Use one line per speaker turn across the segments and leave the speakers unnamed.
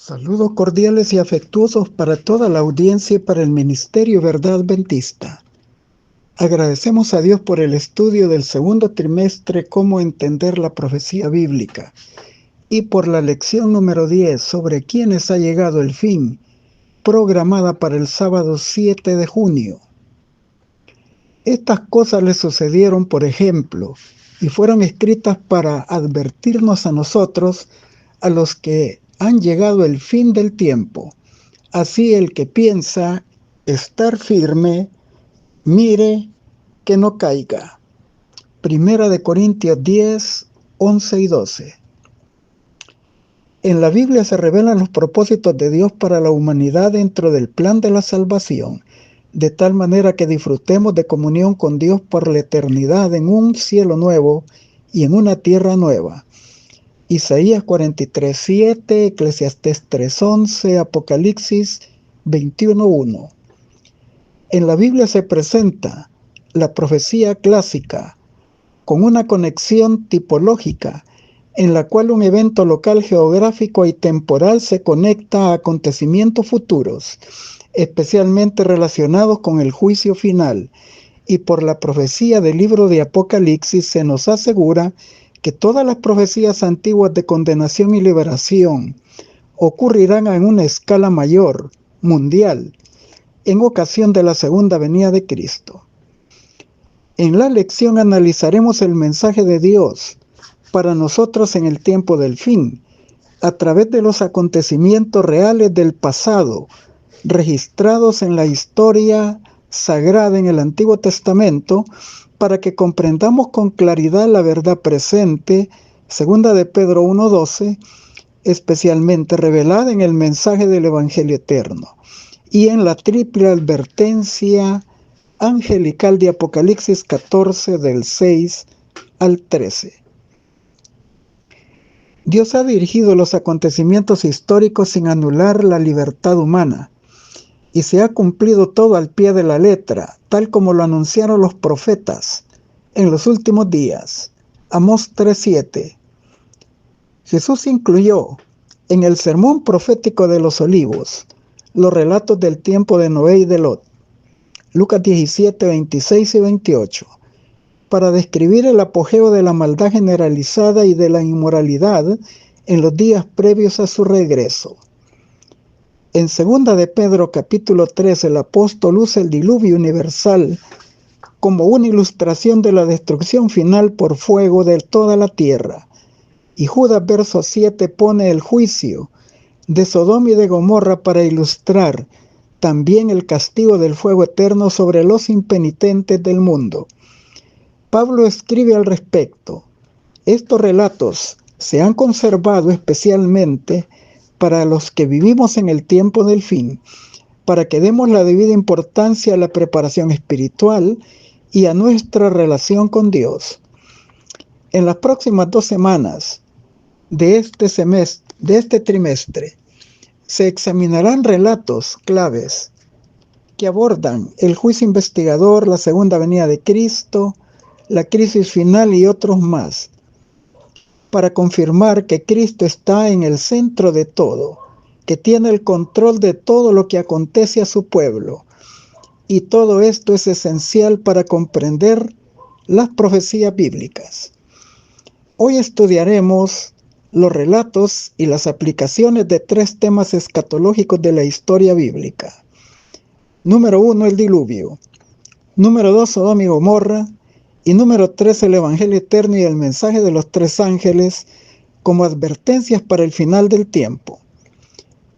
Saludos cordiales y afectuosos para toda la audiencia y para el Ministerio Verdad Adventista. Agradecemos a Dios por el estudio del segundo trimestre Cómo entender la profecía bíblica y por la lección número 10 sobre quiénes ha llegado el fin, programada para el sábado 7 de junio. Estas cosas le sucedieron, por ejemplo, y fueron escritas para advertirnos a nosotros, a los que han llegado el fin del tiempo. Así el que piensa estar firme, mire que no caiga. Primera de Corintios 10, 11 y 12. En la Biblia se revelan los propósitos de Dios para la humanidad dentro del plan de la salvación, de tal manera que disfrutemos de comunión con Dios por la eternidad en un cielo nuevo y en una tierra nueva. Isaías 43:7, Eclesiastés 3:11, Apocalipsis 21:1. En la Biblia se presenta la profecía clásica con una conexión tipológica en la cual un evento local, geográfico y temporal se conecta a acontecimientos futuros, especialmente relacionados con el juicio final, y por la profecía del libro de Apocalipsis se nos asegura que todas las profecías antiguas de condenación y liberación ocurrirán en una escala mayor, mundial, en ocasión de la segunda venida de Cristo. En la lección analizaremos el mensaje de Dios para nosotros en el tiempo del fin, a través de los acontecimientos reales del pasado, registrados en la historia sagrada en el Antiguo Testamento, para que comprendamos con claridad la verdad presente, segunda de Pedro 1:12, especialmente revelada en el mensaje del Evangelio eterno, y en la triple advertencia angelical de Apocalipsis 14, del 6 al 13. Dios ha dirigido los acontecimientos históricos sin anular la libertad humana, y se ha cumplido todo al pie de la letra, tal como lo anunciaron los profetas en los últimos días. Amós 3:7. Jesús incluyó en el sermón profético de los olivos los relatos del tiempo de Noé y de Lot, Lucas 17:26 y 28, para describir el apogeo de la maldad generalizada y de la inmoralidad en los días previos a su regreso. En segunda de Pedro capítulo 3, el apóstol usa el diluvio universal como una ilustración de la destrucción final por fuego de toda la tierra. Y Judas verso 7 pone el juicio de Sodoma y de Gomorra para ilustrar también el castigo del fuego eterno sobre los impenitentes del mundo. Pablo escribe al respecto: estos relatos se han conservado especialmente para los que vivimos en el tiempo del fin, para que demos la debida importancia a la preparación espiritual y a nuestra relación con Dios. En las próximas 2 semanas de este trimestre, se examinarán relatos claves que abordan el juicio investigador, la segunda venida de Cristo, la crisis final y otros más, para confirmar que Cristo está en el centro de todo, que tiene el control de todo lo que acontece a su pueblo. Y todo esto es esencial para comprender las profecías bíblicas. Hoy estudiaremos los relatos y las aplicaciones de 3 temas escatológicos de la historia bíblica. Número 1, el diluvio. Número 2, Sodoma y Gomorra. Y número 3, el Evangelio eterno y el mensaje de los 3 ángeles como advertencias para el final del tiempo.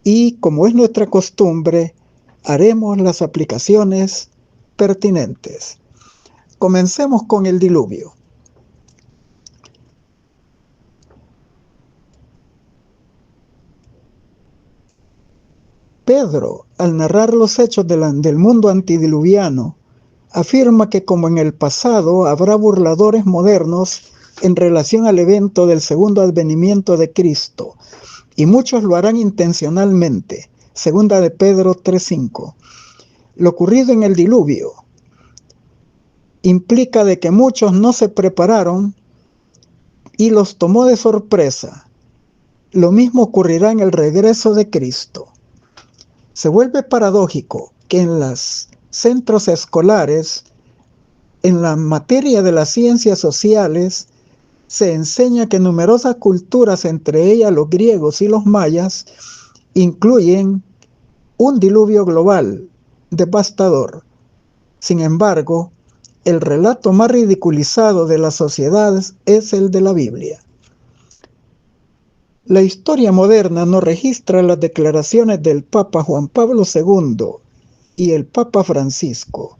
Y como es nuestra costumbre, haremos las aplicaciones pertinentes. Comencemos con el diluvio. Pedro, al narrar los hechos del mundo antidiluviano, afirma que como en el pasado habrá burladores modernos en relación al evento del segundo advenimiento de Cristo, y muchos lo harán intencionalmente. Segunda de Pedro 3:5. Lo ocurrido en el diluvio implica de que muchos no se prepararon y los tomó de sorpresa. Lo mismo ocurrirá en el regreso de Cristo. Se vuelve paradójico que en los centros escolares, en la materia de las ciencias sociales, se enseña que numerosas culturas, entre ellas los griegos y los mayas, incluyen un diluvio global devastador. Sin embargo, el relato más ridiculizado de las sociedades es el de la Biblia. La historia moderna nos registra las declaraciones del Papa Juan Pablo II y el Papa Francisco,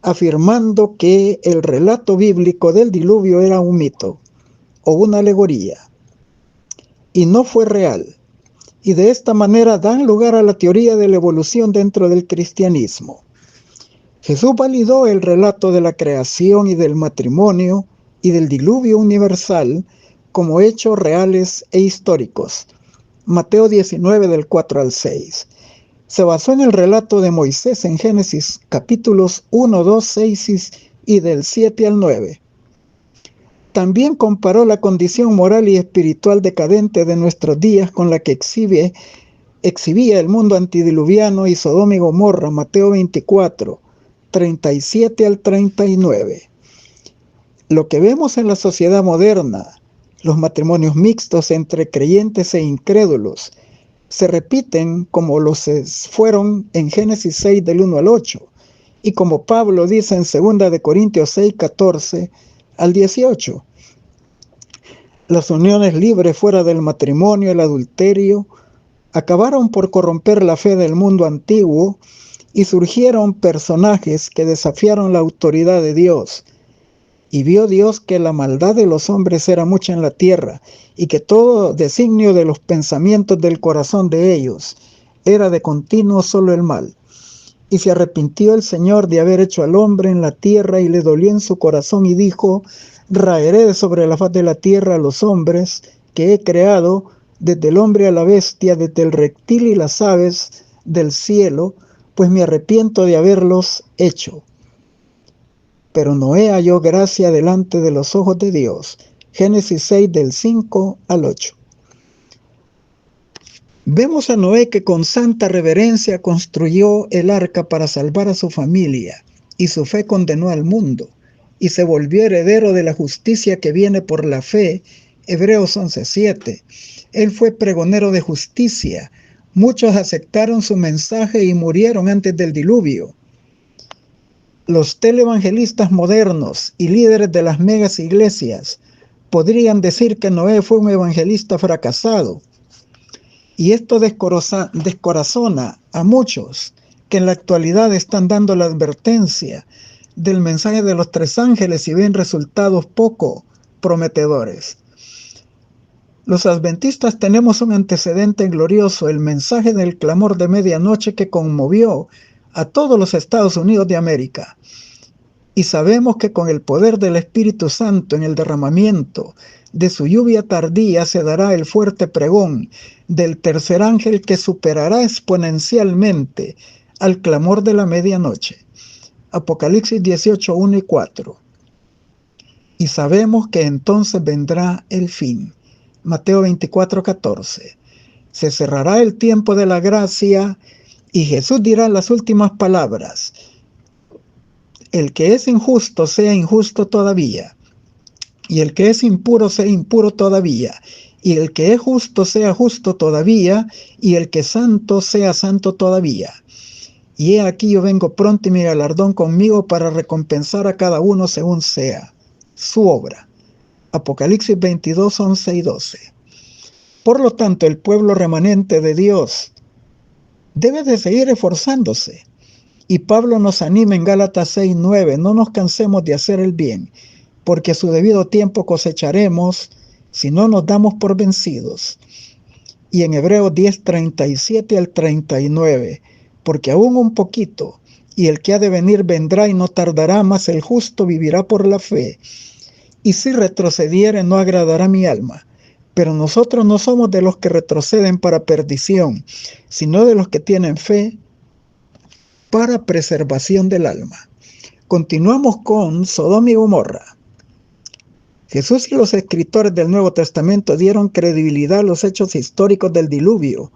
afirmando que el relato bíblico del diluvio era un mito o una alegoría y no fue real, y de esta manera dan lugar a la teoría de la evolución dentro del cristianismo. Jesús validó el relato de la creación y del matrimonio y del diluvio universal como hechos reales e históricos. Mateo 19 del 4 al 6. Se basó en el relato de Moisés en Génesis capítulos 1, 2, 6 y del 7 al 9. También comparó la condición moral y espiritual decadente de nuestros días con la que exhibía el mundo antediluviano y Sodoma y Gomorra, Mateo 24, 37 al 39. Lo que vemos en la sociedad moderna, los matrimonios mixtos entre creyentes e incrédulos, se repiten como los fueron en Génesis 6 del 1 al 8, y como Pablo dice en 2 de Corintios 6, 14 al 18. Las uniones libres fuera del matrimonio, el adulterio, acabaron por corromper la fe del mundo antiguo y surgieron personajes que desafiaron la autoridad de Dios. Y vio Dios que la maldad de los hombres era mucha en la tierra, y que todo designio de los pensamientos del corazón de ellos era de continuo solo el mal. Y se arrepintió el Señor de haber hecho al hombre en la tierra, y le dolió en su corazón, y dijo: raeré de sobre la faz de la tierra a los hombres que he creado, desde el hombre a la bestia, desde el reptil y las aves del cielo, pues me arrepiento de haberlos hecho. Pero Noé halló gracia delante de los ojos de Dios. Génesis 6 del 5 al 8. Vemos a Noé que con santa reverencia construyó el arca para salvar a su familia, y su fe condenó al mundo, y se volvió heredero de la justicia que viene por la fe. Hebreos 11:7. Él fue pregonero de justicia. Muchos aceptaron su mensaje y murieron antes del diluvio. Los televangelistas modernos y líderes de las megas iglesias podrían decir que Noé fue un evangelista fracasado. Y esto descorazona a muchos que en la actualidad están dando la advertencia del mensaje de los 3 ángeles y ven resultados poco prometedores. Los adventistas tenemos un antecedente glorioso, el mensaje del clamor de medianoche que conmovió a todos los Estados Unidos de América. Y sabemos que con el poder del Espíritu Santo en el derramamiento de su lluvia tardía se dará el fuerte pregón del tercer ángel que superará exponencialmente al clamor de la medianoche. Apocalipsis 18, 1 y 4. Y sabemos que entonces vendrá el fin. Mateo 24, 14. Se cerrará el tiempo de la gracia y Jesús dirá las últimas palabras. El que es injusto sea injusto todavía, y el que es impuro sea impuro todavía, y el que es justo sea justo todavía, y el que es santo sea santo todavía. Y he aquí yo vengo pronto, y mi galardón conmigo para recompensar a cada uno según sea su obra. Apocalipsis 22, 11 y 12. Por lo tanto, el pueblo remanente de Dios debe de seguir esforzándose. Y Pablo nos anima en Gálatas 6, 9, no nos cansemos de hacer el bien, porque a su debido tiempo cosecharemos si no nos damos por vencidos. Y en Hebreos 10, 37 al 39, porque aún un poquito, y el que ha de venir vendrá y no tardará, mas el justo vivirá por la fe. Y si retrocediere no agradará mi alma. Pero nosotros no somos de los que retroceden para perdición, sino de los que tienen fe para preservación del alma. Continuamos con Sodoma y Gomorra. Jesús y los escritores del Nuevo Testamento dieron credibilidad a los hechos históricos del diluvio.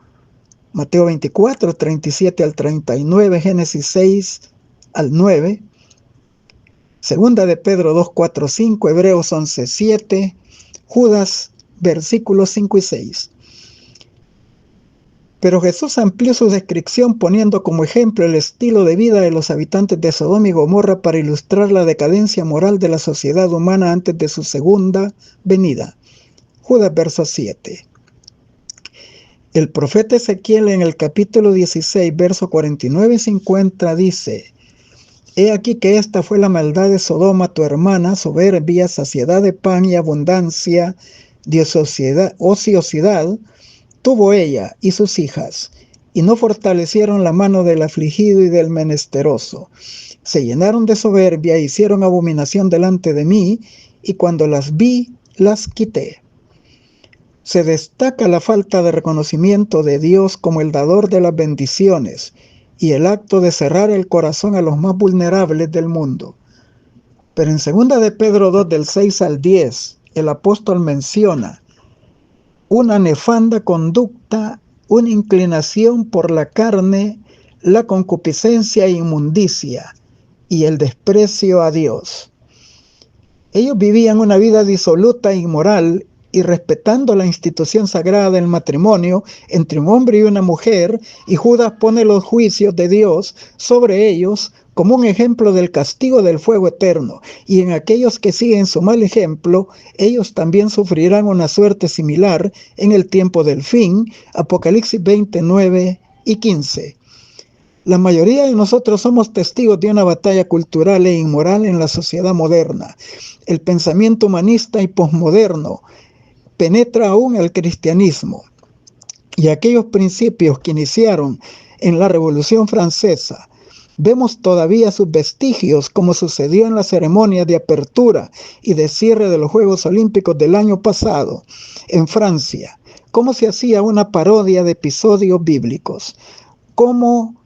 Mateo 24, 37 al 39, Génesis 6 al 9, Segunda de Pedro 2, 4, 5, Hebreos 11, 7, Judas, versículos 5 y 6. Pero Jesús amplió su descripción poniendo como ejemplo el estilo de vida de los habitantes de Sodoma y Gomorra para ilustrar la decadencia moral de la sociedad humana antes de su segunda venida. Judas, verso 7. El profeta Ezequiel en el capítulo 16, verso 49 y 50 dice: He aquí que esta fue la maldad de Sodoma, tu hermana, soberbia, saciedad de pan y abundancia de ociosidad, tuvo ella y sus hijas, y no fortalecieron la mano del afligido y del menesteroso. Se llenaron de soberbia e hicieron abominación delante de mí, y cuando las vi, las quité. Se destaca la falta de reconocimiento de Dios como el dador de las bendiciones y el acto de cerrar el corazón a los más vulnerables del mundo. Pero en 2 de Pedro 2, del 6 al 10, el apóstol menciona una nefanda conducta, una inclinación por la carne, la concupiscencia e inmundicia, y el desprecio a Dios. Ellos vivían una vida disoluta e inmoral, y respetando la institución sagrada del matrimonio entre un hombre y una mujer, y Judas pone los juicios de Dios sobre ellos como un ejemplo del castigo del fuego eterno, y en aquellos que siguen su mal ejemplo, ellos también sufrirán una suerte similar en el tiempo del fin. Apocalipsis 29 y 15. La mayoría de nosotros somos testigos de una batalla cultural e inmoral en la sociedad moderna. El pensamiento humanista y posmoderno penetra aún el cristianismo, y aquellos principios que iniciaron en la Revolución Francesa, vemos todavía sus vestigios, como sucedió en la ceremonia de apertura y de cierre de los Juegos Olímpicos del año pasado en Francia, cómo se hacía una parodia de episodios bíblicos, como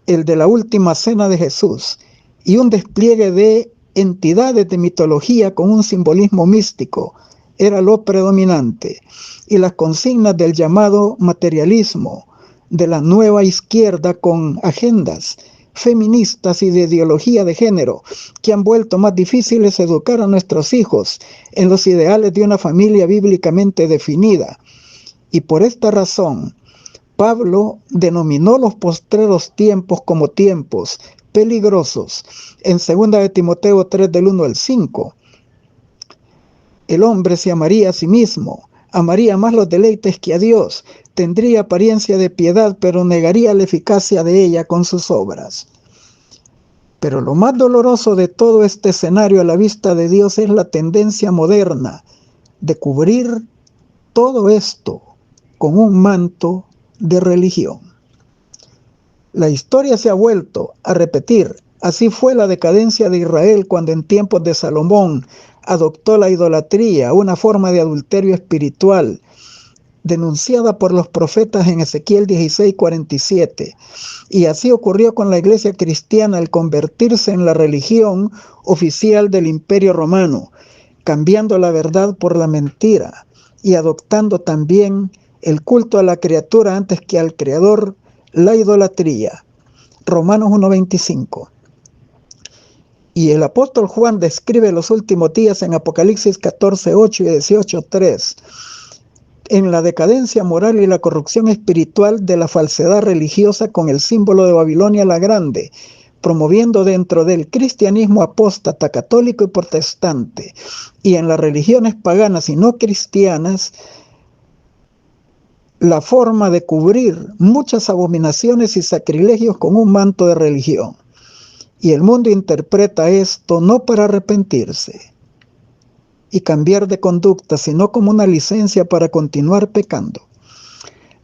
el de la última cena de Jesús, y un despliegue de entidades de mitología con un simbolismo místico era lo predominante, y las consignas del llamado materialismo de la nueva izquierda con agendas feministas y de ideología de género que han vuelto más difíciles educar a nuestros hijos en los ideales de una familia bíblicamente definida. Y por esta razón, Pablo denominó los postreros tiempos como tiempos peligrosos en 2 de Timoteo 3, del 1 al 5. El hombre se amaría a sí mismo, amaría más los deleites que a Dios, tendría apariencia de piedad, pero negaría la eficacia de ella con sus obras. Pero lo más doloroso de todo este escenario a la vista de Dios es la tendencia moderna de cubrir todo esto con un manto de religión. La historia se ha vuelto a repetir. Así fue la decadencia de Israel cuando en tiempos de Salomón adoptó la idolatría, una forma de adulterio espiritual, denunciada por los profetas en Ezequiel 16, 47. Y así ocurrió con la iglesia cristiana al convertirse en la religión oficial del Imperio Romano, cambiando la verdad por la mentira y adoptando también el culto a la criatura antes que al Creador, la idolatría. Romanos 1:25. Y el apóstol Juan describe los últimos días en Apocalipsis 14:8 y 18:3, en la decadencia moral y la corrupción espiritual de la falsedad religiosa con el símbolo de Babilonia la Grande, promoviendo dentro del cristianismo apóstata, católico y protestante, y en las religiones paganas y no cristianas, la forma de cubrir muchas abominaciones y sacrilegios con un manto de religión. Y el mundo interpreta esto no para arrepentirse y cambiar de conducta, sino como una licencia para continuar pecando.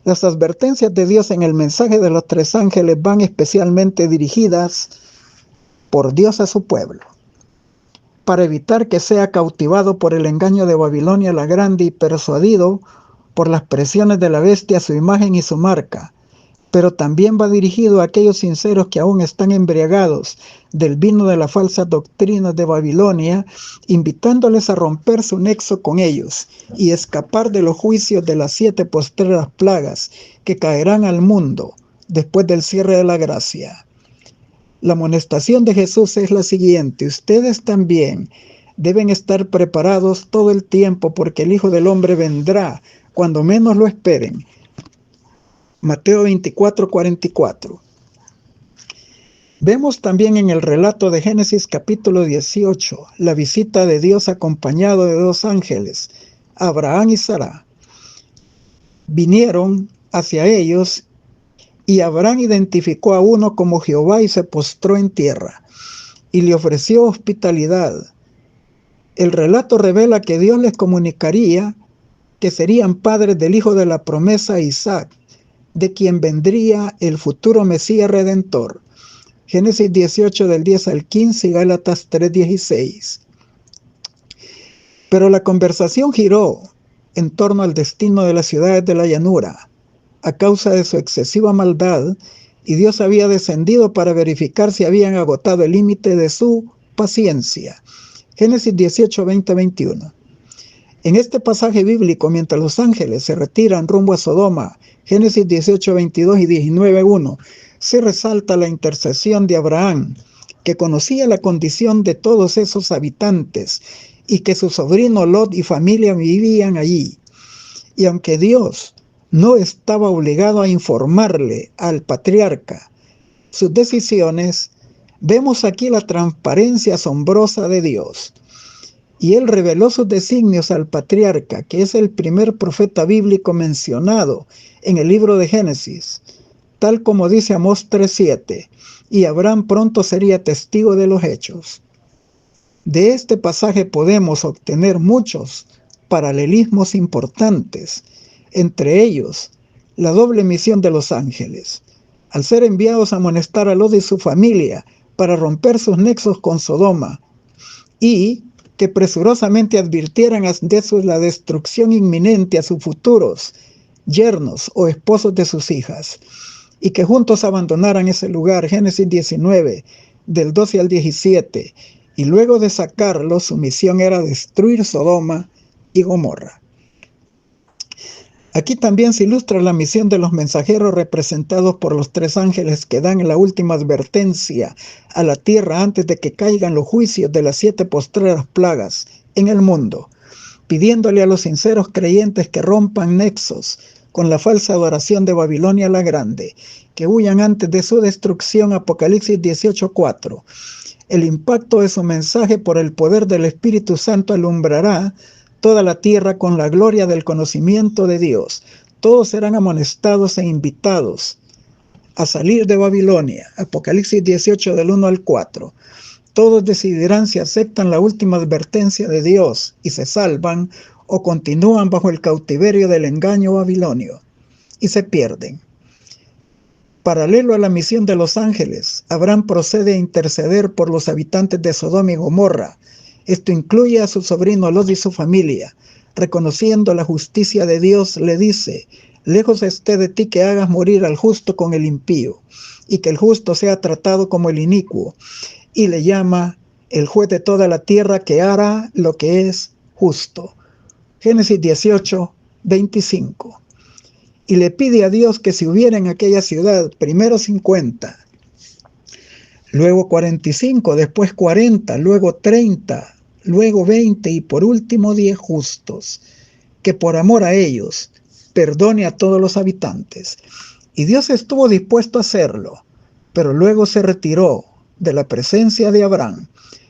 Las advertencias de Dios en el mensaje de los 3 ángeles van especialmente dirigidas por Dios a su pueblo, para evitar que sea cautivado por el engaño de Babilonia la Grande y persuadido por las presiones de la bestia, su imagen y su marca, pero también va dirigido a aquellos sinceros que aún están embriagados del vino de las falsas doctrinas de Babilonia, invitándoles a romper su nexo con ellos y escapar de los juicios de las 7 postreras plagas que caerán al mundo después del cierre de la gracia. La amonestación de Jesús es la siguiente: ustedes también deben estar preparados todo el tiempo, porque el Hijo del Hombre vendrá cuando menos lo esperen. Mateo 24:44. Vemos también en el relato de Génesis capítulo 18 la visita de Dios acompañado de 2 ángeles, Abraham y Sara. Vinieron hacia ellos y Abraham identificó a uno como Jehová y se postró en tierra y le ofreció hospitalidad. El relato revela que Dios les comunicaría que serían padres del hijo de la promesa, Isaac, de quien vendría el futuro Mesías Redentor. Génesis 18 del 10 al 15 y Gálatas 3:16. Pero la conversación giró en torno al destino de las ciudades de la llanura, a causa de su excesiva maldad, y Dios había descendido para verificar si habían agotado el límite de su paciencia. Génesis 18, 20, 21. En este pasaje bíblico, mientras los ángeles se retiran rumbo a Sodoma, Génesis 18, 22 y 19, 1, se resalta la intercesión de Abraham, que conocía la condición de todos esos habitantes y que su sobrino Lot y familia vivían allí. Y aunque Dios no estaba obligado a informarle al patriarca sus decisiones, vemos aquí la transparencia asombrosa de Dios. Y él reveló sus designios al patriarca, que es el primer profeta bíblico mencionado en el libro de Génesis, tal como dice Amós 3:7, y Abraham pronto sería testigo de los hechos. De este pasaje podemos obtener muchos paralelismos importantes, entre ellos la doble misión de los ángeles, al ser enviados a amonestar a Lot y su familia para romper sus nexos con Sodoma, y que presurosamente advirtieran de la destrucción inminente a sus futuros yernos o esposos de sus hijas, y que juntos abandonaran ese lugar. Génesis 19, del 12 al 17, y luego de sacarlos, su misión era destruir Sodoma y Gomorra. Aquí también se ilustra la misión de los mensajeros representados por los 3 ángeles que dan la última advertencia a la tierra antes de que caigan los juicios de las 7 postreras plagas en el mundo, pidiéndole a los sinceros creyentes que rompan nexos con la falsa adoración de Babilonia la Grande, que huyan antes de su destrucción. Apocalipsis 18:4. El impacto de su mensaje por el poder del Espíritu Santo alumbrará toda la tierra con la gloria del conocimiento de Dios. Todos serán amonestados e invitados a salir de Babilonia. Apocalipsis 18 del 1 al 4. Todos decidirán si aceptan la última advertencia de Dios y se salvan, o continúan bajo el cautiverio del engaño babilonio y se pierden. Paralelo a la misión de los ángeles, Abraham procede a interceder por los habitantes de Sodoma y Gomorra. Esto incluye a su sobrino Lot y su familia. Reconociendo la justicia de Dios, le dice: lejos esté de ti que hagas morir al justo con el impío, y que el justo sea tratado como el inicuo. Y le llama el juez de toda la tierra, que hará lo que es justo. Génesis 18, 25. Y le pide a Dios que si hubiera en aquella ciudad primero 50, luego 45, después 40, luego 30, luego 20 y por último 10 justos, que por amor a ellos perdone a todos los habitantes. Y Dios estuvo dispuesto a hacerlo, pero luego se retiró de la presencia de Abraham.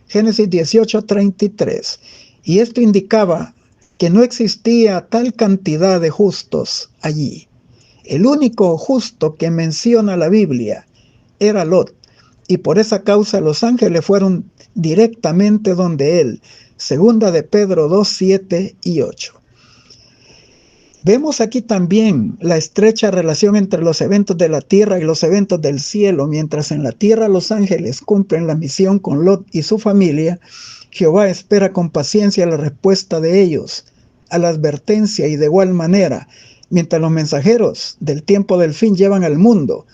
Génesis 18, 33. Y esto indicaba que no existía tal cantidad de justos allí. El único justo que menciona la Biblia era Lot, y por esa causa los ángeles fueron directamente donde él. Segunda de Pedro 2, 7 y 8. Vemos aquí también la estrecha relación entre los eventos de la tierra y los eventos del cielo. Mientras en la tierra los ángeles cumplen la misión con Lot y su familia, Jehová espera con paciencia la respuesta de ellos a la advertencia, y de igual manera Mientras los mensajeros del tiempo del fin llevan al mundo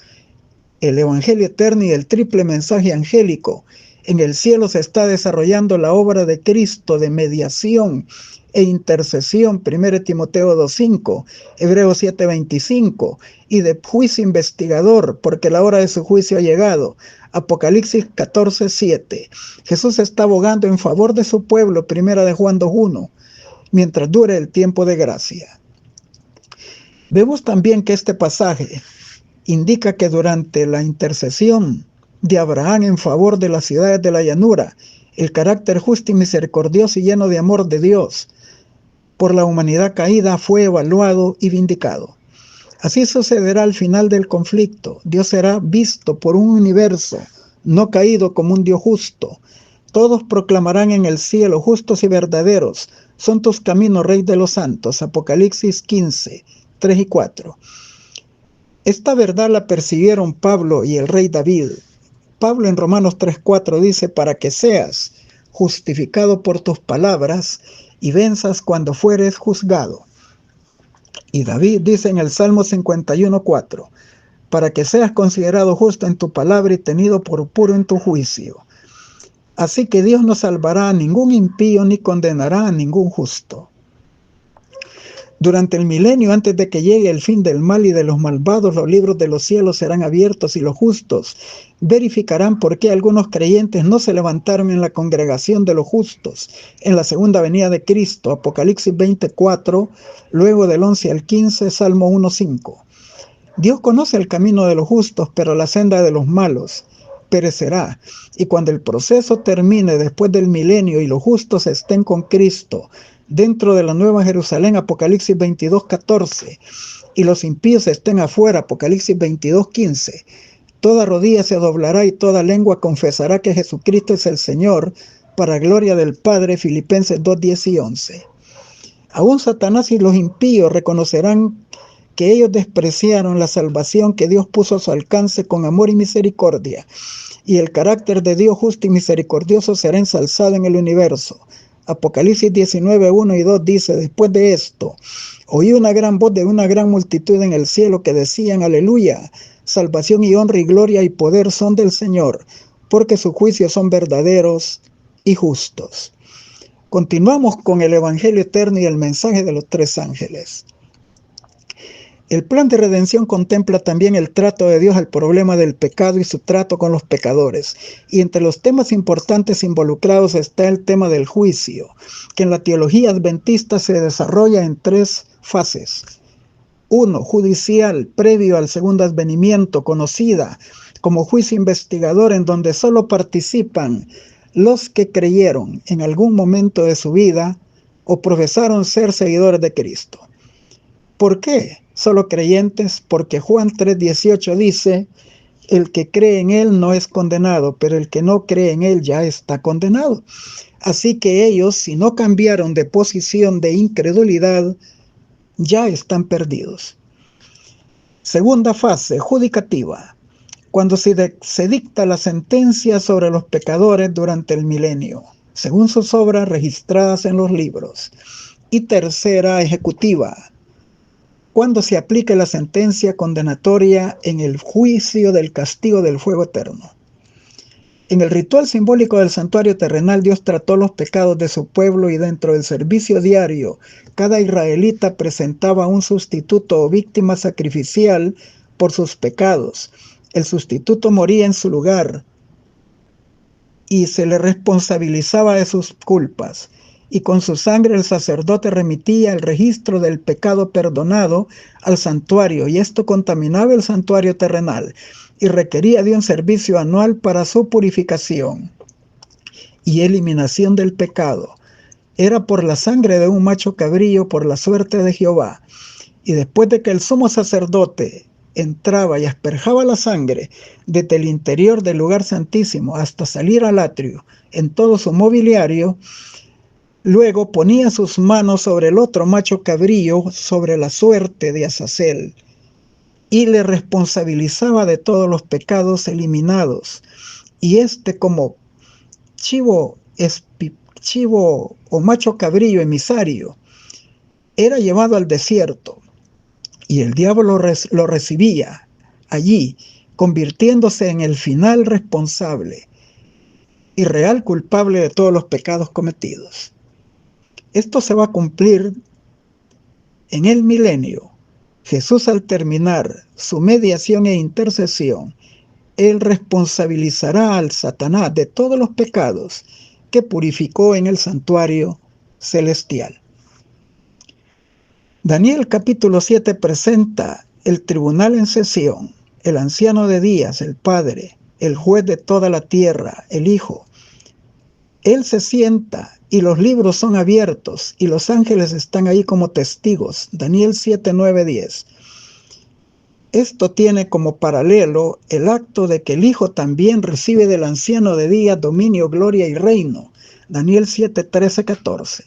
el Evangelio eterno y el triple mensaje angélico, en el cielo se está desarrollando la obra de Cristo de mediación e intercesión, 1 Timoteo 2:5, Hebreos 7:25, y de juicio investigador, porque la hora de su juicio ha llegado, Apocalipsis 14:7. Jesús está abogando en favor de su pueblo, 1 de Juan 2:1, mientras dure el tiempo de gracia. Vemos también que este pasaje indica que durante la intercesión de Abraham en favor de las ciudades de la llanura, el carácter justo y misericordioso y lleno de amor de Dios por la humanidad caída fue evaluado y vindicado. Así sucederá al final del conflicto. Dios será visto por un universo no caído como un Dios justo. Todos proclamarán en el cielo: justos y verdaderos son tus caminos, Rey de los santos. Apocalipsis 15, 3 y 4. Esta verdad la percibieron Pablo y el rey David. Pablo en Romanos 3:4 dice: para que seas justificado por tus palabras y venzas cuando fueres juzgado. Y David dice en el Salmo 51:4: para que seas considerado justo en tu palabra y tenido por puro en tu juicio. Así que Dios no salvará a ningún impío ni condenará a ningún justo. Durante el milenio, antes de que llegue el fin del mal y de los malvados, los libros de los cielos serán abiertos y los justos verificarán por qué algunos creyentes no se levantaron en la congregación de los justos en la segunda venida de Cristo. Apocalipsis 24, luego del 11 al 15, Salmo 1:5. Dios conoce el camino de los justos, pero la senda de los malos perecerá. Y cuando el proceso termine después del milenio y los justos estén con Cristo dentro de la Nueva Jerusalén, Apocalipsis 22:14, y los impíos estén afuera, Apocalipsis 22:15, toda rodilla se doblará y toda lengua confesará que Jesucristo es el Señor, para gloria del Padre, Filipenses 2:10 y 11. Aún Satanás y los impíos reconocerán que ellos despreciaron la salvación que Dios puso a su alcance con amor y misericordia, y el carácter de Dios justo y misericordioso será ensalzado en el universo. Apocalipsis 19, 1 y 2 dice: después de esto, oí una gran voz de una gran multitud en el cielo que decían: aleluya, salvación y honra y gloria y poder son del Señor, porque sus juicios son verdaderos y justos. Continuamos con el Evangelio eterno y el mensaje de los tres ángeles. El plan de redención contempla también el trato de Dios al problema del pecado y su trato con los pecadores. Y entre los temas importantes involucrados está el tema del juicio, que en la teología adventista se desarrolla en tres fases. 1. Judicial, previo al segundo advenimiento, conocida como juicio investigador, en donde solo participan los que creyeron en algún momento de su vida o profesaron ser seguidores de Cristo. ¿Por qué solo creyentes? Porque Juan 3:18 dice: el que cree en él no es condenado, pero el que no cree en él ya está condenado. Así que ellos, si no cambiaron de posición de incredulidad, ya están perdidos. Segunda fase, judicativa, cuando se dicta la sentencia sobre los pecadores durante el milenio, según sus obras registradas en los libros. Y tercera, ejecutiva, cuando se aplique la sentencia condenatoria en el juicio del castigo del fuego eterno. En el ritual simbólico del santuario terrenal, Dios trató los pecados de su pueblo, y dentro del servicio diario, cada israelita presentaba un sustituto o víctima sacrificial por sus pecados. El sustituto moría en su lugar y se le responsabilizaba de sus culpas. Y con su sangre el sacerdote remitía el registro del pecado perdonado al santuario, y esto contaminaba el santuario terrenal y requería de un servicio anual para su purificación y eliminación del pecado. Era por la sangre de un macho cabrío, por la suerte de Jehová. Y después de que el sumo sacerdote entraba y asperjaba la sangre desde el interior del lugar santísimo hasta salir al atrio en todo su mobiliario, luego ponía sus manos sobre el otro macho cabrío, sobre la suerte de Azazel, y le responsabilizaba de todos los pecados eliminados. Y como chivo o macho cabrío emisario, era llevado al desierto, y el diablo lo recibía allí, convirtiéndose en el final responsable y real culpable de todos los pecados cometidos. Esto se va a cumplir en el milenio. Jesús, al terminar su mediación e intercesión, Él responsabilizará al Satanás de todos los pecados que purificó en el santuario celestial. Daniel capítulo 7 presenta el tribunal en sesión, el anciano de días, el Padre, el juez de toda la tierra, el Hijo. Él se sienta y los libros son abiertos y los ángeles están ahí como testigos. Daniel 7, 9, 10. Esto tiene como paralelo el acto de que el Hijo también recibe del anciano de días dominio, gloria y reino. Daniel 7, 13, 14.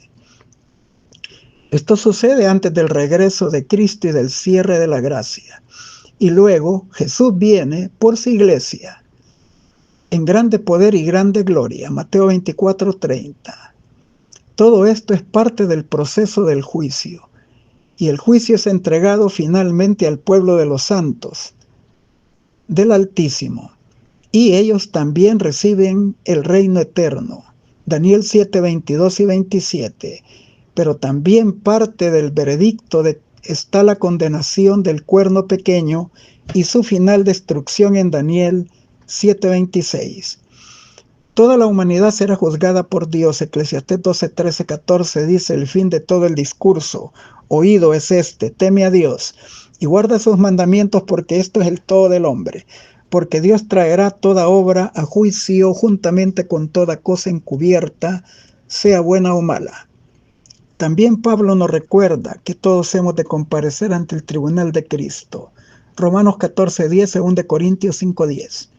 Esto sucede antes del regreso de Cristo y del cierre de la gracia. Y luego Jesús viene por su iglesia en grande poder y grande gloria. Mateo 24, 30. Todo esto es parte del proceso del juicio. Y el juicio es entregado finalmente al pueblo de los santos, del Altísimo. Y ellos también reciben el reino eterno. Daniel 7, 22 y 27. Pero también parte del veredicto está la condenación del cuerno pequeño y su final destrucción en Daniel 7:26. Toda la humanidad será juzgada por Dios. Eclesiastés 12, 13, 14 dice: el fin de todo el discurso oído es este: teme a Dios y guarda sus mandamientos, porque esto es el todo del hombre. Porque Dios traerá toda obra a juicio juntamente con toda cosa encubierta, sea buena o mala. También Pablo nos recuerda que todos hemos de comparecer ante el tribunal de Cristo. Romanos 14, 10, 2 Corintios 5, 10.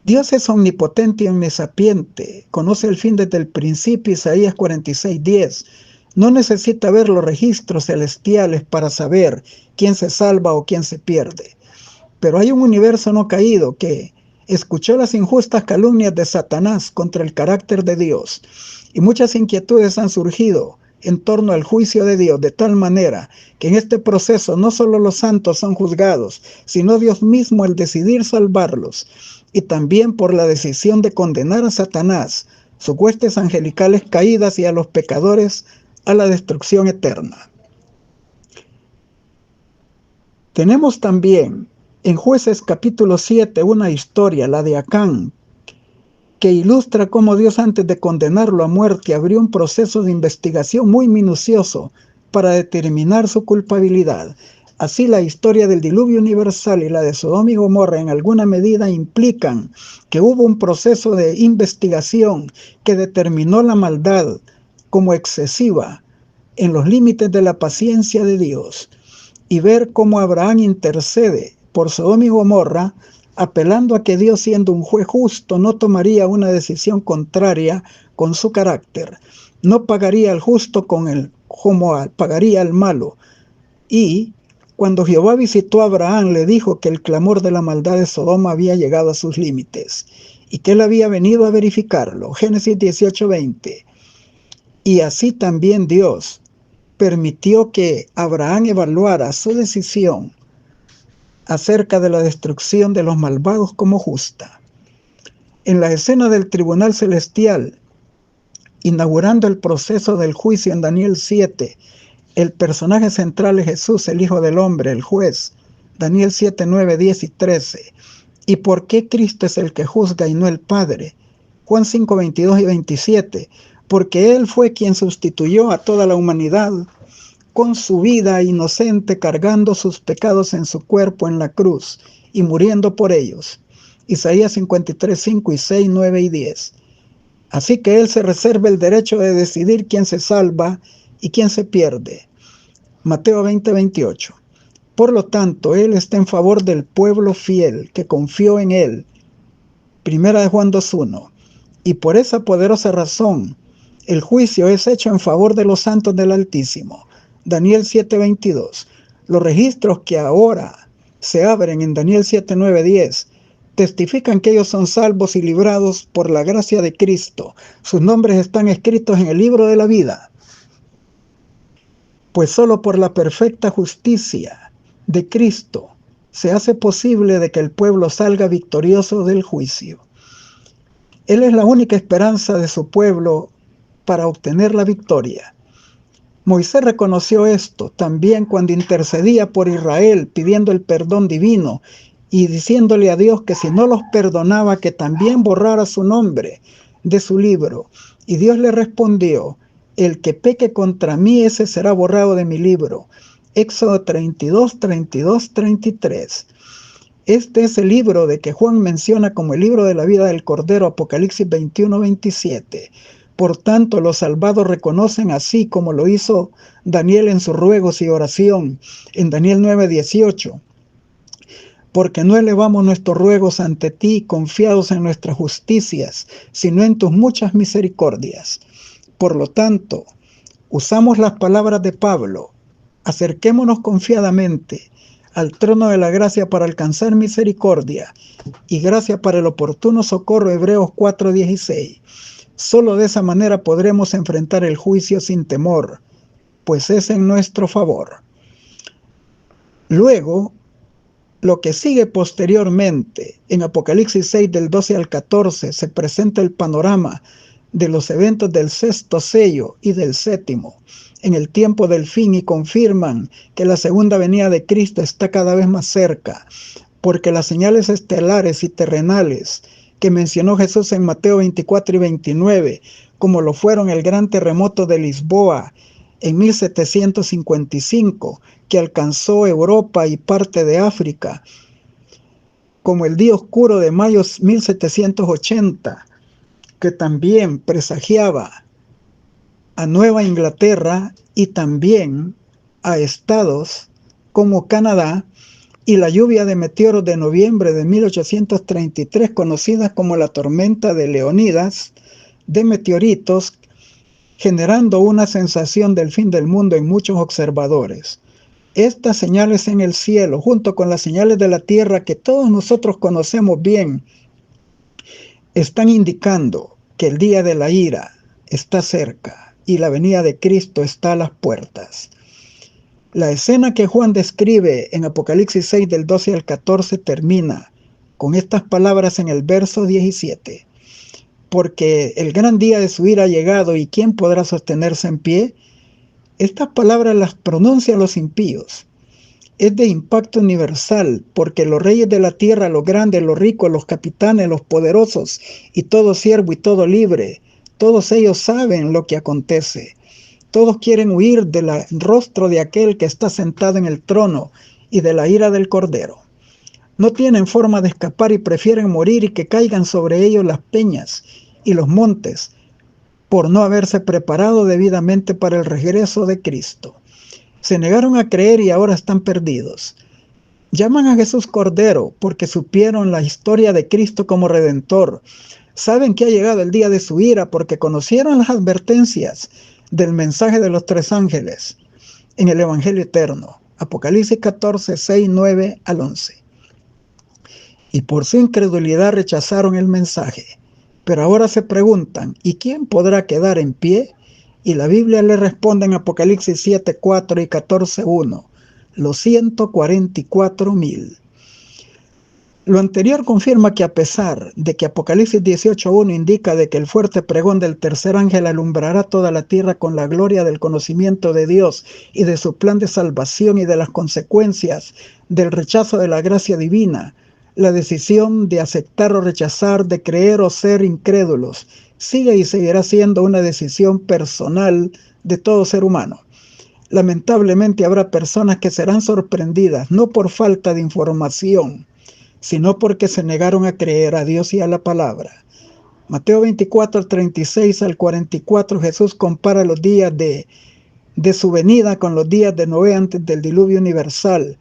Dios es omnipotente y omnisapiente, conoce el fin desde el principio. Isaías 46, 10. No necesita ver los registros celestiales para saber quién se salva o quién se pierde. Pero hay un universo no caído que escuchó las injustas calumnias de Satanás contra el carácter de Dios, y muchas inquietudes han surgido en torno al juicio de Dios, de tal manera que en este proceso no solo los santos son juzgados, sino Dios mismo al decidir salvarlos, y también por la decisión de condenar a Satanás, sus huestes angelicales caídas, y a los pecadores a la destrucción eterna. Tenemos también en Jueces capítulo 7 una historia, la de Acán, que ilustra cómo Dios, antes de condenarlo a muerte, abrió un proceso de investigación muy minucioso para determinar su culpabilidad. Así, la historia del diluvio universal y la de Sodoma y Gomorra en alguna medida implican que hubo un proceso de investigación que determinó la maldad como excesiva en los límites de la paciencia de Dios, y ver cómo Abraham intercede por Sodoma y Gomorra, apelando a que Dios, siendo un juez justo, no tomaría una decisión contraria con su carácter, no pagaría al justo como pagaría al malo. Y cuando Jehová visitó a Abraham, le dijo que el clamor de la maldad de Sodoma había llegado a sus límites y que él había venido a verificarlo. Génesis 18:20. Y así también Dios permitió que Abraham evaluara su decisión acerca de la destrucción de los malvados como justa. En la escena del tribunal celestial, inaugurando el proceso del juicio en Daniel 7, el personaje central es Jesús, el Hijo del Hombre, el juez. Daniel 7, 9, 10 y 13. ¿Y por qué Cristo es el que juzga y no el Padre? Juan 5, 22 y 27. Porque Él fue quien sustituyó a toda la humanidad con su vida inocente, cargando sus pecados en su cuerpo en la cruz y muriendo por ellos. Isaías 53, 5 y 6, 9 y 10. Así que Él se reserva el derecho de decidir quién se salva y quién se pierde. Mateo 20, 28. Por lo tanto, Él está en favor del pueblo fiel que confió en Él. Primera de Juan 2:1. Y por esa poderosa razón, el juicio es hecho en favor de los santos del Altísimo. Daniel 7:22. Los registros que ahora se abren en Daniel 7, 9, 10 testifican que ellos son salvos y librados por la gracia de Cristo. Sus nombres están escritos en el libro de la vida. Pues solo por la perfecta justicia de Cristo se hace posible de que el pueblo salga victorioso del juicio. Él es la única esperanza de su pueblo para obtener la victoria. Moisés reconoció esto también cuando intercedía por Israel pidiendo el perdón divino y diciéndole a Dios que si no los perdonaba, que también borrara su nombre de su libro. Y Dios le respondió: el que peque contra mí, ese será borrado de mi libro. Éxodo 32, 32, 33. Este es el libro de que Juan menciona como el libro de la vida del Cordero, Apocalipsis 21, 27. Por tanto, los salvados reconocen, así como lo hizo Daniel en sus ruegos y oración, en Daniel 9, 18. Porque no elevamos nuestros ruegos ante ti, confiados en nuestras justicias, sino en tus muchas misericordias. Por lo tanto, usamos las palabras de Pablo: acerquémonos confiadamente al trono de la gracia para alcanzar misericordia y gracia para el oportuno socorro. Hebreos 4:16. Solo de esa manera podremos enfrentar el juicio sin temor, pues es en nuestro favor. Luego, lo que sigue posteriormente, en Apocalipsis 6 del 12 al 14, se presenta el panorama de los eventos del sexto sello y del séptimo en el tiempo del fin, y confirman que la segunda venida de Cristo está cada vez más cerca, porque las señales estelares y terrenales que mencionó Jesús en Mateo 24 y 29, como lo fueron el gran terremoto de Lisboa en 1755, que alcanzó Europa y parte de África, como el día oscuro de mayo 1780, que también presagiaba a Nueva Inglaterra y también a estados como Canadá, y la lluvia de meteoros de noviembre de 1833, conocida como la tormenta de Leónidas, de meteoritos, generando una sensación del fin del mundo en muchos observadores. Estas señales en el cielo, junto con las señales de la tierra que todos nosotros conocemos bien, están indicando que el día de la ira está cerca y la venida de Cristo está a las puertas. La escena que Juan describe en Apocalipsis 6 del 12 al 14 termina con estas palabras en el verso 17. Porque el gran día de su ira ha llegado, ¿y quién podrá sostenerse en pie? Estas palabras las pronuncian los impíos. Es de impacto universal, porque los reyes de la tierra, los grandes, los ricos, los capitanes, los poderosos, y todo siervo y todo libre, todos ellos saben lo que acontece. Todos quieren huir del rostro de aquel que está sentado en el trono y de la ira del Cordero. No tienen forma de escapar y prefieren morir y que caigan sobre ellos las peñas y los montes, por no haberse preparado debidamente para el regreso de Cristo. Se negaron a creer y ahora están perdidos. Llaman a Jesús Cordero porque supieron la historia de Cristo como Redentor. Saben que ha llegado el día de su ira porque conocieron las advertencias del mensaje de los 3 ángeles en el Evangelio eterno. Apocalipsis 14, 6, 9 al 11. Y por su incredulidad rechazaron el mensaje. Pero ahora se preguntan: ¿y quién podrá quedar en pie? Y la Biblia le responde en Apocalipsis 7, 4 y 14, 1. Los 144,000. Lo anterior confirma que a pesar de que Apocalipsis 18:1 indica de que el fuerte pregón del tercer ángel alumbrará toda la tierra con la gloria del conocimiento de Dios y de su plan de salvación y de las consecuencias del rechazo de la gracia divina, la decisión de aceptar o rechazar, de creer o ser incrédulos, sigue y seguirá siendo una decisión personal de todo ser humano. Lamentablemente habrá personas que serán sorprendidas, no por falta de información, sino porque se negaron a creer a Dios y a la palabra. Mateo 24, 36 al 44, Jesús compara los días de su venida con los días de Noé antes del diluvio universal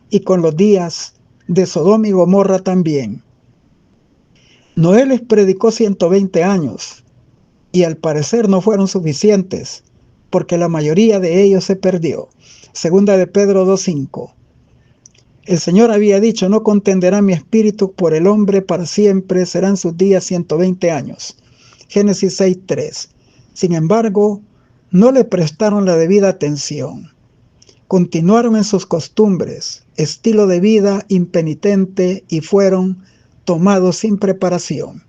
y con los días de Sodoma y Gomorra también. Noé les predicó 120 años y al parecer no fueron suficientes porque la mayoría de ellos se perdió. Segunda de Pedro 2:5. El Señor había dicho: no contenderá mi espíritu por el hombre para siempre, serán sus días 120 años. Génesis 6:3. Sin embargo, no le prestaron la debida atención. continuaron en sus costumbres, estilo de vida impenitente y fueron tomados sin preparación.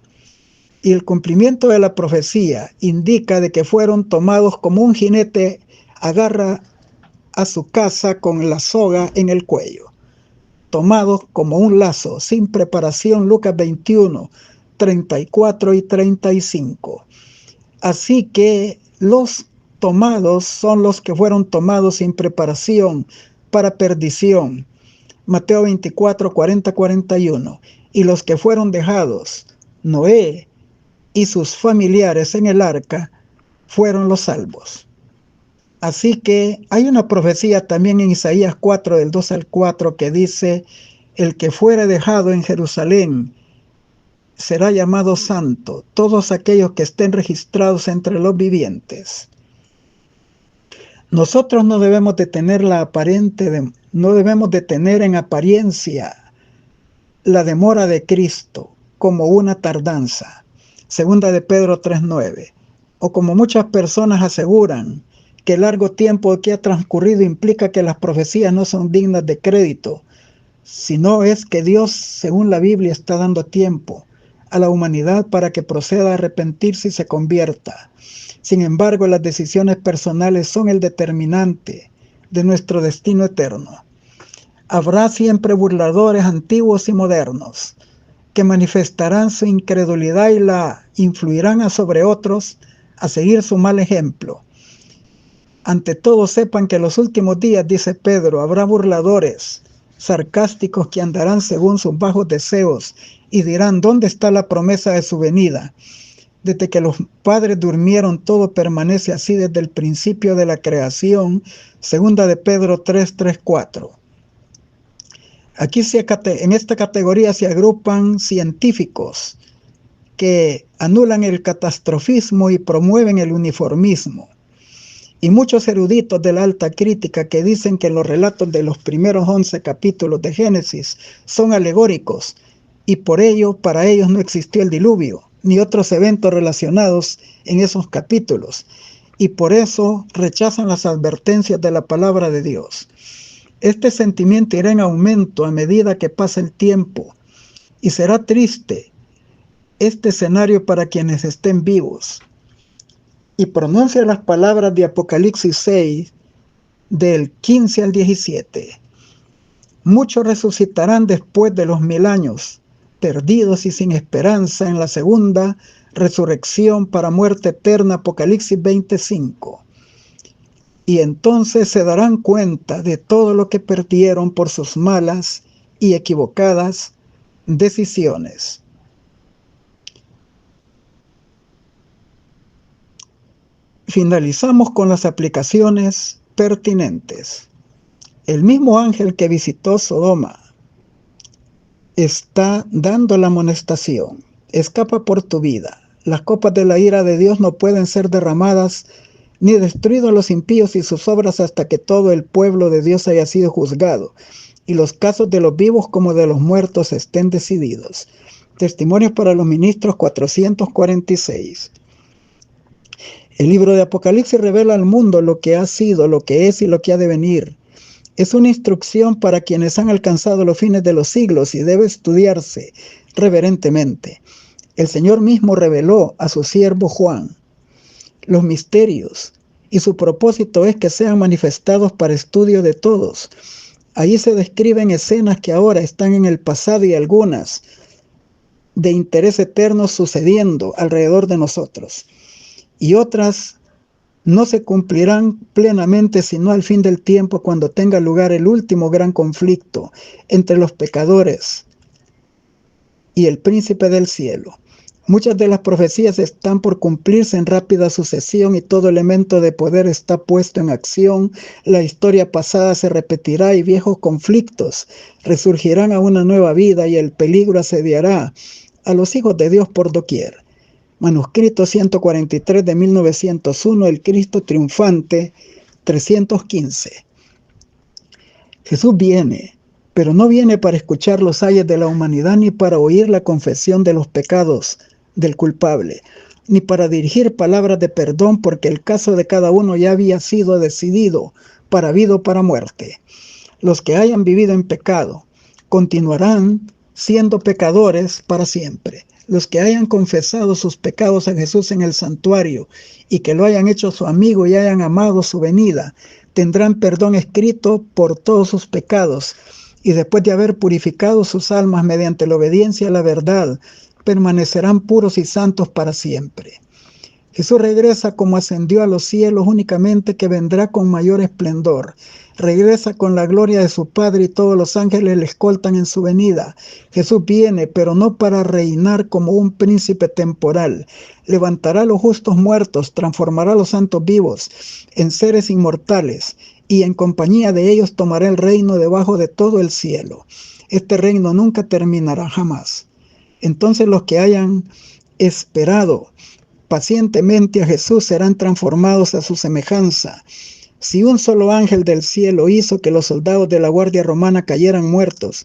Y el cumplimiento de la profecía indica de que fueron tomados como un jinete agarra a su caza con la soga en el cuello. Tomados como un lazo, sin preparación, Lucas 21, 34 y 35. Así que los tomados son los que fueron tomados sin preparación para perdición. Mateo 24, 40, 41. Y los que fueron dejados, Noé y sus familiares en el arca, fueron los salvos. Así que hay una profecía también en Isaías 4, del 2 al 4, que dice: el que fuere dejado en Jerusalén será llamado santo, todos aquellos que estén registrados entre los vivientes. Nosotros no debemos de tener no debemos de tener en apariencia la demora de Cristo como una tardanza. Segunda de Pedro 3:9. O como muchas personas aseguran, que el largo tiempo que ha transcurrido implica que las profecías no son dignas de crédito, sino es que Dios, según la Biblia, está dando tiempo a la humanidad para que proceda a arrepentirse y se convierta. Sin embargo, las decisiones personales son el determinante de nuestro destino eterno. Habrá siempre burladores antiguos y modernos que manifestarán su incredulidad y la influirán sobre otros a seguir su mal ejemplo. Ante todo, sepan que en los últimos días, dice Pedro, habrá burladores sarcásticos que andarán según sus bajos deseos y dirán: ¿dónde está la promesa de su venida? Desde que los padres durmieron, todo permanece así desde el principio de la creación. Segunda de Pedro 3, 3, 4. Aquí en esta categoría se agrupan científicos que anulan el catastrofismo y promueven el uniformismo, y muchos eruditos de la alta crítica que dicen que los relatos de los primeros 11 capítulos de Génesis son alegóricos y por ello para ellos no existió el diluvio ni otros eventos relacionados en esos capítulos, y por eso rechazan las advertencias de la palabra de Dios. Este sentimiento irá en aumento a medida que pase el tiempo, y será triste este escenario para quienes estén vivos. Y pronuncia las palabras de Apocalipsis 6, del 15 al 17. Muchos resucitarán después de los 1000 años, perdidos y sin esperanza en la segunda resurrección para muerte eterna. Apocalipsis 25. Y entonces se darán cuenta de todo lo que perdieron por sus malas y equivocadas decisiones. Finalizamos con las aplicaciones pertinentes. El mismo ángel que visitó Sodoma está dando la amonestación: escapa por tu vida. Las copas de la ira de Dios no pueden ser derramadas ni destruidos los impíos y sus obras hasta que todo el pueblo de Dios haya sido juzgado y los casos de los vivos como de los muertos estén decididos. Testimonios para los ministros 446. El libro de Apocalipsis revela al mundo lo que ha sido, lo que es y lo que ha de venir. Es una instrucción para quienes han alcanzado los fines de los siglos y debe estudiarse reverentemente. El Señor mismo reveló a su siervo Juan los misterios y su propósito es que sean manifestados para estudio de todos. Allí se describen escenas que ahora están en el pasado y algunas de interés eterno sucediendo alrededor de nosotros. Y otras no se cumplirán plenamente sino al fin del tiempo, cuando tenga lugar el último gran conflicto entre los pecadores y el príncipe del cielo. Muchas de las profecías están por cumplirse en rápida sucesión y todo elemento de poder está puesto en acción. La historia pasada se repetirá y viejos conflictos resurgirán a una nueva vida y el peligro asediará a los hijos de Dios por doquier. Manuscrito 143 de 1901, El Cristo Triunfante, 315. Jesús viene, pero no viene para escuchar los ayes de la humanidad ni para oír la confesión de los pecados del culpable, ni para dirigir palabras de perdón, porque el caso de cada uno ya había sido decidido para vida o para muerte. Los que hayan vivido en pecado continuarán siendo pecadores para siempre. Los que hayan confesado sus pecados a Jesús en el santuario y que lo hayan hecho su amigo y hayan amado su venida, tendrán perdón escrito por todos sus pecados, y después de haber purificado sus almas mediante la obediencia a la verdad, permanecerán puros y santos para siempre. Jesús regresa como ascendió a los cielos, únicamente que vendrá con mayor esplendor. Regresa con la gloria de su Padre y todos los ángeles le escoltan en su venida. Jesús viene, pero no para reinar como un príncipe temporal. Levantará a los justos muertos, transformará a los santos vivos en seres inmortales, y en compañía de ellos tomará el reino debajo de todo el cielo. Este reino nunca terminará jamás. Entonces los que hayan esperado pacientemente a Jesús serán transformados a su semejanza. Si un solo ángel del cielo hizo que los soldados de la Guardia Romana cayeran muertos,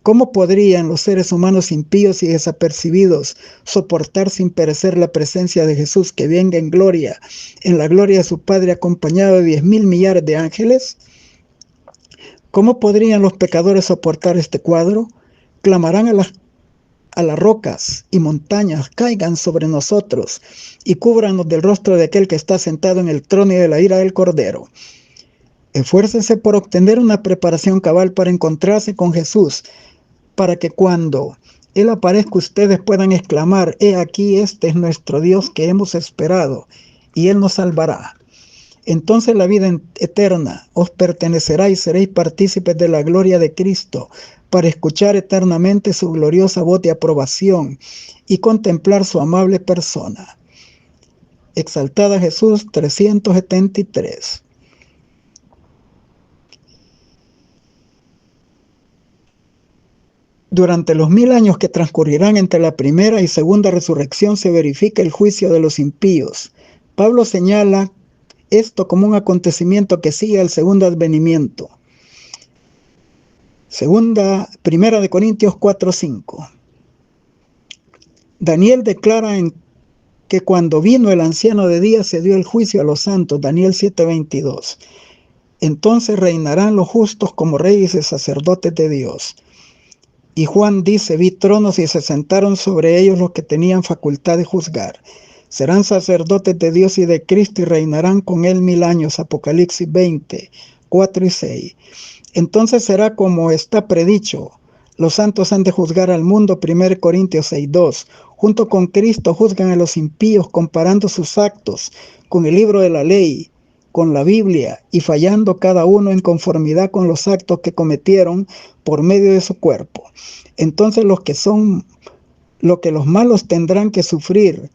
¿cómo podrían los seres humanos impíos y desapercibidos soportar sin perecer la presencia de Jesús que venga en la gloria de su Padre acompañado de 10,000 millares de ángeles? ¿Cómo podrían los pecadores soportar este cuadro? Clamarán a las rocas y montañas, caigan sobre nosotros y cúbranos del rostro de aquel que está sentado en el trono y de la ira del Cordero. Esfuércense por obtener una preparación cabal para encontrarse con Jesús, para que cuando Él aparezca ustedes puedan exclamar: he aquí, este es nuestro Dios que hemos esperado, y Él nos salvará. Entonces la vida eterna os pertenecerá y seréis partícipes de la gloria de Cristo, para escuchar eternamente su gloriosa voz de aprobación y contemplar su amable persona. Exaltada Jesús 373. Durante los 1000 años que transcurrirán entre la primera y segunda resurrección se verifica el juicio de los impíos. Pablo señala esto como un acontecimiento que sigue al segundo advenimiento. Primera de Corintios 4:5. Daniel declara que cuando vino el anciano de días se dio el juicio a los santos, Daniel 7:22. Entonces reinarán los justos como reyes y sacerdotes de Dios. Y Juan dice: vi tronos y se sentaron sobre ellos los que tenían facultad de juzgar. Serán sacerdotes de Dios y de Cristo y reinarán con él 1000 años, Apocalipsis 20:4-6. Entonces será como está predicho. Los santos han de juzgar al mundo, 1 Corintios 6:2. Junto con Cristo juzgan a los impíos, comparando sus actos con el libro de la ley, con la Biblia, y fallando cada uno en conformidad con los actos que cometieron por medio de su cuerpo. Entonces lo que los malos tendrán que sufrir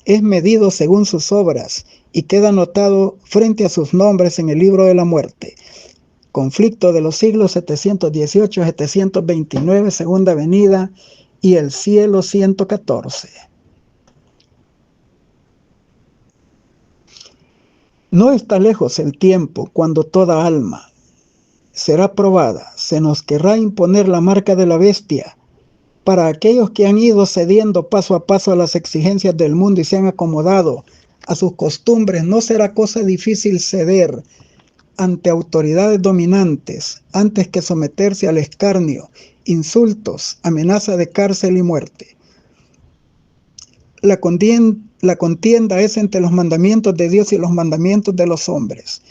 es medido según sus obras y queda anotado frente a sus nombres en el libro de la muerte. Conflicto de los siglos 718-729, segunda venida, y el cielo 114. No está lejos el tiempo cuando toda alma será probada. Se nos querrá imponer la marca de la bestia. Para aquellos que han ido cediendo paso a paso a las exigencias del mundo y se han acomodado a sus costumbres, no será cosa difícil ceder ante autoridades dominantes antes que someterse al escarnio, insultos, amenaza de cárcel y muerte. La contienda es entre los mandamientos de Dios y los mandamientos de los hombres.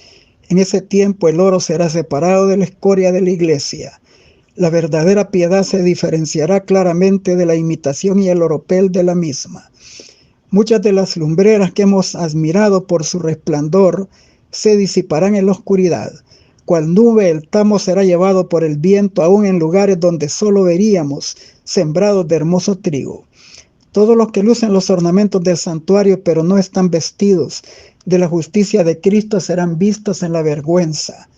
En ese tiempo el oro será separado de la escoria de la iglesia. La verdadera piedad se diferenciará claramente de la imitación y el oropel de la misma. Muchas de las lumbreras que hemos admirado por su resplandor se disiparán en la oscuridad. Cual nube el tamo será llevado por el viento, aún en lugares donde solo veríamos sembrados de hermoso trigo. Todos los que lucen los ornamentos del santuario, pero no están vestidos de la justicia de Cristo, serán vistos en la vergüenza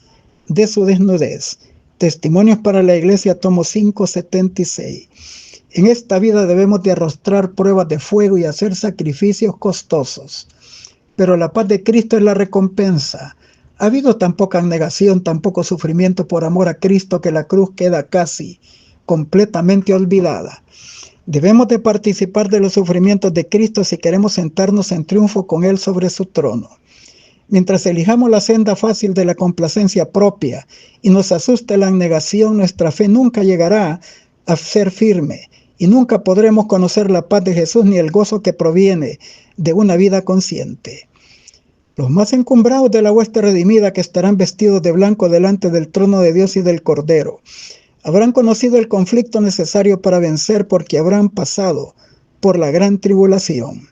de su desnudez. Testimonios para la Iglesia, tomo 5:76. En esta vida debemos de arrostrar pruebas de fuego y hacer sacrificios costosos. Pero la paz de Cristo es la recompensa. Ha habido tan poca abnegación, tan poco sufrimiento por amor a Cristo, que la cruz queda casi completamente olvidada. Debemos de participar de los sufrimientos de Cristo si queremos sentarnos en triunfo con Él sobre su trono. Mientras elijamos la senda fácil de la complacencia propia y nos asuste la abnegación, nuestra fe nunca llegará a ser firme y nunca podremos conocer la paz de Jesús ni el gozo que proviene de una vida consciente. Los más encumbrados de la hueste redimida, que estarán vestidos de blanco delante del trono de Dios y del Cordero, habrán conocido el conflicto necesario para vencer, porque habrán pasado por la gran tribulación.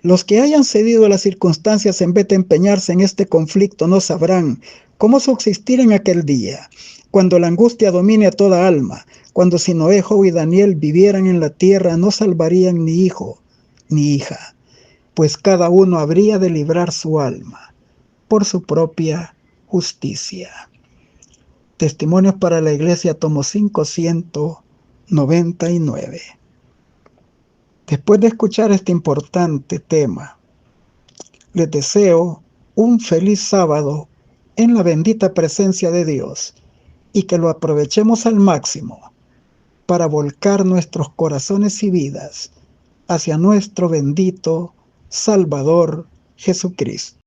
Los que hayan cedido a las circunstancias en vez de empeñarse en este conflicto no sabrán cómo subsistir en aquel día, cuando la angustia domine a toda alma, cuando si Noé, Job y Daniel vivieran en la tierra, no salvarían ni hijo ni hija, pues cada uno habría de librar su alma por su propia justicia. Testimonios para la Iglesia, tomo 599. Después de escuchar este importante tema, les deseo un feliz sábado en la bendita presencia de Dios y que lo aprovechemos al máximo para volcar nuestros corazones y vidas hacia nuestro bendito Salvador Jesucristo.